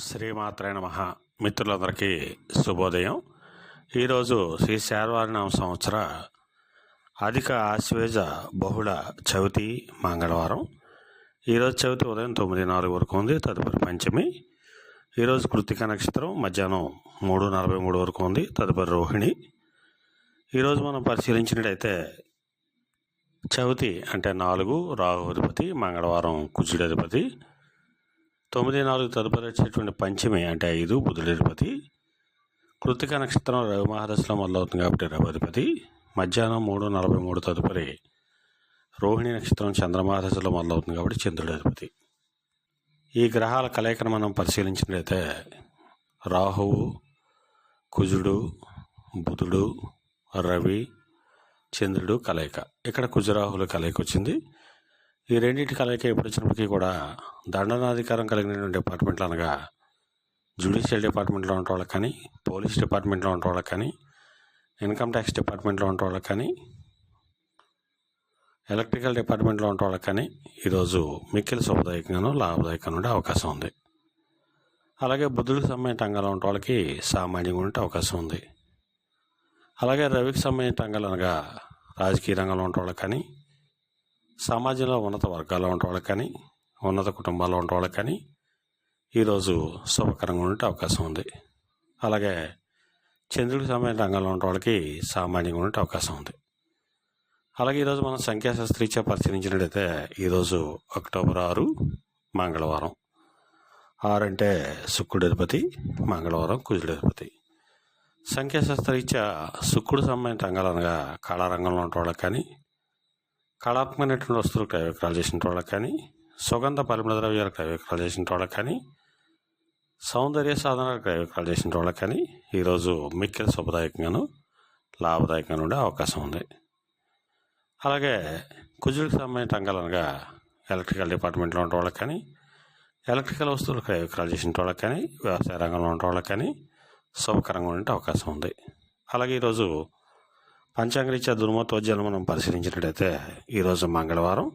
శ్రీమాత్రే నమః. మిత్రులందరికీ శుభోదయం. ఈరోజు శ్రీ శార్వారినామ సంవత్సర అధిక ఆశ్వేజ బహుళ చవితి మంగళవారం. ఈరోజు చవితి ఉదయం 9:04 వరకు ఉంది. తదుపరి పంచమి. ఈరోజు కృత్తిక నక్షత్రం మధ్యాహ్నం 3:43 వరకు ఉంది. తదుపరి రోహిణి. ఈరోజు మనం పరిశీలించినట్టయితే చవితి అంటే 4 రాహు అధిపతి, మంగళవారం కుజుడి అధిపతి. 9:04 తదుపరి వచ్చేటువంటి పంచమి అంటే 5 బుధుడి అధిపతి. కృత్తిక నక్షత్రం రవి మహాదశలో మొదలవుతుంది కాబట్టి రవి అధిపతి. మధ్యాహ్నం 3:43 తదుపరి రోహిణి నక్షత్రం చంద్రమహాదశలో మొదలవుతుంది కాబట్టి చంద్రుడి అధిపతి. ఈ గ్రహాల కలయికను మనం పరిశీలించినట్లయితే రాహువు, కుజుడు, బుధుడు, రవి, చంద్రుడు కలయిక. ఇక్కడ కుజరాహుల కలయిక వచ్చింది. ఈ రెండింటి కలయిక ఎప్పుడు వచ్చినప్పటికీ కూడా దండనాధికారం కలిగినటువంటి డిపార్ట్మెంట్లు అనగా జ్యుడిషియల్ డిపార్ట్మెంట్లో ఉండే వాళ్ళకి కానీ, పోలీస్ డిపార్ట్మెంట్లో ఉండే వాళ్ళకి కానీ, ఇన్కమ్ ట్యాక్స్ డిపార్ట్మెంట్లో ఉండే వాళ్ళకి కానీ, ఎలక్ట్రికల్ డిపార్ట్మెంట్లో ఉండే వాళ్ళకి కానీ ఈరోజు మిక్కిలి శుభదాయకంగాను లాభదాయకంగా ఉండే అవకాశం ఉంది. అలాగే బుద్ధుడికి సంబంధించిన రంగంలో ఉండే వాళ్ళకి సామాన్యంగా ఉండే అవకాశం ఉంది. అలాగే రవికి సంబంధించిన రంగాలు అనగా రాజకీయ రంగంలో ఉండే వాళ్ళకి కానీ, సమాజంలో ఉన్నత వర్గాల్లో ఉండే వాళ్ళకి కానీ, ఉన్నత కుటుంబాల్లో ఉండే వాళ్ళకి కానీ ఈరోజు శుభకరంగా ఉండే అవకాశం ఉంది. అలాగే చంద్రుడికి సంబంధించిన రంగంలో ఉండే వాళ్ళకి సామాన్యంగా ఉండే అవకాశం ఉంది. అలాగే ఈరోజు మనం సంఖ్యాశాస్త్రీత్యా పరిశీలించినట్లయితే ఈరోజు అక్టోబర్ 6 మంగళవారం. 6 అంటే శుక్రుడి అధిపతి, మంగళవారం కుజుడి అధిపతి. సంఖ్యాశాస్త్రీత్యా శుక్రుడు సంబంధించిన రంగాలు అనగా కళారంగంలో ఉండే వాళ్ళకి కానీ, కళాత్మకమైనటువంటి వస్తువులు క్రయ విక్రయాలు చేసిన వాళ్ళకి కానీ, సుగంధ పరిమళ ద్రవ్యాలు క్రయ విక్రయాలు చేసిన వాళ్ళకి కానీ, సౌందర్య సాధనాలు క్రయ విక్రయాలు చేసిన వాళ్ళకి కానీ ఈరోజు మిక్కిలి శుభదాయకంగాను లాభదాయకంగా ఉండే అవకాశం ఉంది. అలాగే కుజుడికి సంబంధించిన రంగాలు అనగా ఎలక్ట్రికల్ డిపార్ట్మెంట్లో ఉండే వాళ్ళకి కానీ, ఎలక్ట్రికల్ వస్తువులు క్రయ విక్రయాలు చేసిన వాళ్ళకి కానీ, వ్యవసాయ రంగంలో ఉండే వాళ్ళకి కానీ శుభకరంగా ఉండే అవకాశం ఉంది. అలాగే ఈరోజు పంచాంగరీత్యా దుర్మోత్తోద్యాలను మనం పరిశీలించినట్టయితే ఈరోజు మంగళవారం.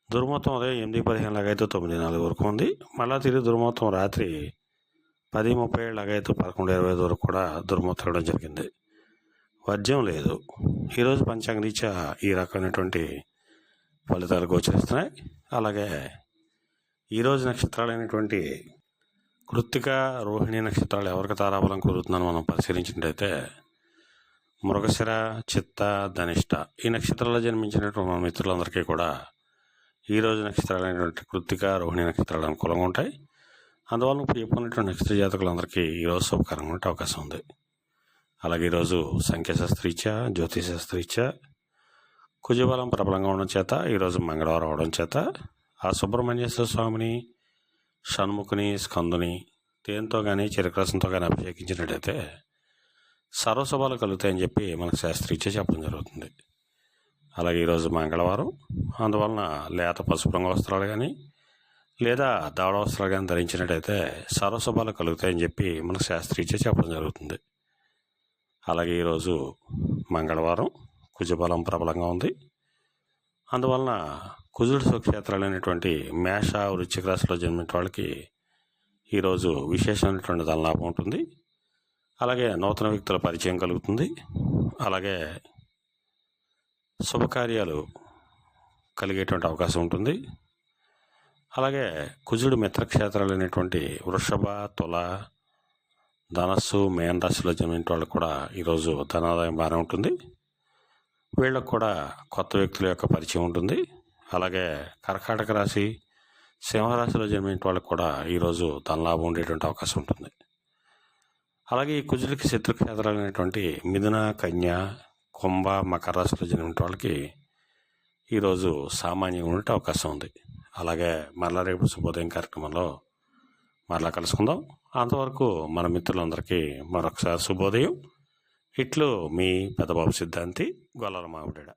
దుర్మోత్తం ఉదయం 8:15 లాగైతే 9:04 వరకు ఉంది. మళ్ళా తిరిగి దుర్మోత్తం రాత్రి 10:37 లాగైతే 11:25 వరకు కూడా దుర్మోత్తం ఇవ్వడం జరిగింది. వర్జ్యం లేదు. ఈరోజు పంచాంగరీత్యా ఈ రకమైనటువంటి ఫలితాలు గోచరిస్తున్నాయి. అలాగే ఈరోజు నక్షత్రాలైనటువంటి కృత్తిక, రోహిణి నక్షత్రాలు ఎవరికి తారాబలం కుదురుతుందని మనం పరిశీలించినట్టయితే మృగశిర, చిత్త, ధనిష్ట ఈ నక్షత్రాల్లో జన్మించినటువంటి మన మిత్రులందరికీ కూడా ఈరోజు నక్షత్రాలైనటువంటి కృత్తిక, రోహిణి నక్షత్రాలు అనుకూలంగా ఉంటాయి. అందువల్ల ఇప్పుడు చెప్పుకున్నటువంటి నక్షత్ర జాతకులందరికీ ఈరోజు శుభకరంగా ఉండే అవకాశం ఉంది. అలాగే ఈరోజు సంఖ్యాశాస్త్రీత్యా, జ్యోతిశాస్త్రీత్యా కుజబలం ప్రబలంగా ఉండడం చేత ఈరోజు మంగళవారం అవడం చేత ఆ సుబ్రహ్మణ్యేశ్వర స్వామిని, షణ్ముఖుని, స్కందుని తేనెతో కానీ చెరుకు కానీ అభిషేకించినట్టయితే సర్వశుభాలు కలుగుతాయని చెప్పి మనకు శాస్త్రీత్యా చెప్పడం జరుగుతుంది. అలాగే ఈరోజు మంగళవారం. అందువలన లేత పసుపు రంగు వస్త్రాలు కానీ లేదా దావడ వస్త్రాలు కానీ ధరించినట్టయితే సర్వశుభాలు కలుగుతాయని చెప్పి మనకు శాస్త్రీత్యా చెప్పడం జరుగుతుంది. అలాగే ఈరోజు మంగళవారం. కుజబలం ప్రబలంగా ఉంది. అందువలన కుజుడు స్వక్షేత్రాలైనటువంటి మేష, వృశ్చిక రాశిలో జన్మించిన వాళ్ళకి ఈరోజు విశేషమైనటువంటి ధనలాభం ఉంటుంది. అలాగే నూతన వ్యక్తుల పరిచయం కలుగుతుంది. అలాగే శుభకార్యాలు కలిగేటువంటి అవకాశం ఉంటుంది. అలాగే కుజుడు మిత్రక్షేత్రాలైనటువంటి వృషభ, తుల, ధనస్సు, మేన రాశిలో జన్మించిన వాళ్ళకు కూడా ఈరోజు ధనాదాయం బాగానే ఉంటుంది. వీళ్ళకు కూడా కొత్త వ్యక్తుల యొక్క పరిచయం ఉంటుంది. అలాగే కర్కాటక రాశి, సింహరాశిలో జన్మించిన వాళ్ళకు కూడా ఈరోజు ధనలాభం ఉండేటువంటి అవకాశం ఉంటుంది. అలాగే ఈ కుజుడికి శత్రుక్షేత్రాలైనటువంటి మిథున, కన్య, కుంభ, మకర రాశిలో జన్మించిన వాళ్ళకి ఈరోజు సామాన్యంగా ఉండే అవకాశం ఉంది. అలాగే మరలా రేపు శుభోదయం కార్యక్రమంలో మరలా కలుసుకుందాం. అంతవరకు మన మిత్రులందరికీ మరొకసారి శుభోదయం. ఇట్లు మీ పెద్దబాబు సిద్ధాంతి, గొల్లల మామిడాడ.